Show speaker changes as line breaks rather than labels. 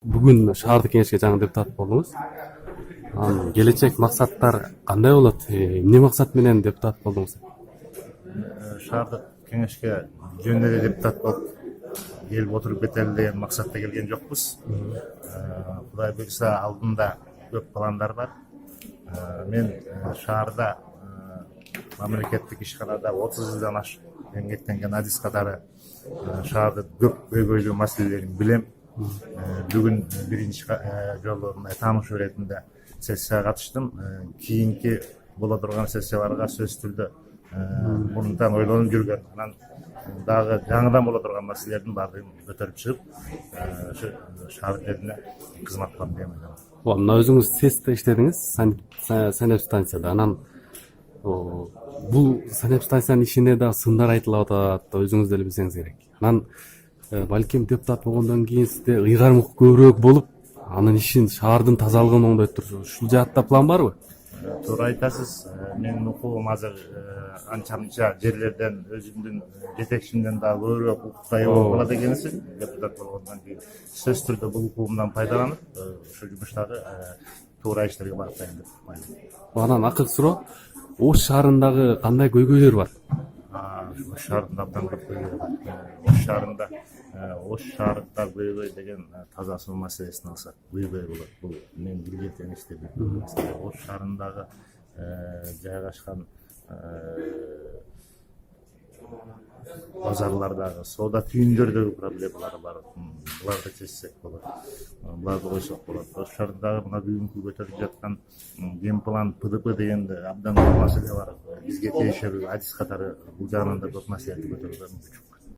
бүгүн шаардык кеңешке жаңы депутат болдуңуз. Келечек максаттар кандай болот? Эмне максат менен депутат болдуңуз?
Шаардык кеңешке жөн эле депутат болуп келип отуруп кетели деген максатта келген жокпуз. Кудай буйрса алдында көп пландар бар. Мен шаарда мамлекеттик ишканада 30 жылдан ашык эмгектенген адис катары шаардын көп көйгөйлүү маселелерин билем. Бүгүн биринчи жолу тааныш иретинде сессияга катыштым. Кийинки боло турган сессияларга сөзсүз түрдө мурунтан ойлонуп жүргөн, анан дагы жаңыдан боло турган маселелердин баардыгын көтөрүп чыгып, шаар элине кызмат кылам деп ойлойм.
Мына өзүңүз СЭСте иштедиңиз, санеп станцияда. Анан бул санеп станциянын ишине да сындар айтылып атат, өзүңүз деле билсеңиз керек. Анан балким депутат болгондон кийин сизде ыйгарым көбүрөөк болуп, анын ишин, шаардын тазалыгын оңдой турсуз. Ушул жаатта план барбы?
Туура айтасыз. Менин укугум азыр анча-мынча жерлерден өзүмдүн жетекчимден да көбүрөөк укукка ээ болуп калат экенсиң. Депутат болгондон кийин сөзсүз түрдө бул укугумдан пайдаланып, ошол жумуштагы туура иштерге багыттайм деп ойлойм.
Анан акыркы суроо, Ош шаарындагы кандай көйгөйлөр бар?
Ош шаарында абдан көп көйгөй бар. Ош шаарында көйгөй деген таза суу маселесин алсак көйгөй болот. Бул мен билген иште маселе. Ош шаарындагы жайгашкан базарлардагы, соода түйүндөрдөгү проблемалар бар. Буларды чечсек болот. Буларды койсок болот. Ош шаарындагы мына бүгүнкү көтөрүлүп жаткан генплан ПДП деген абдан көп маселе бар. Бизге тиешелүү адис катары бул жагынан да көп маселелерди көтөрүүгө мүмкүнчүлүк.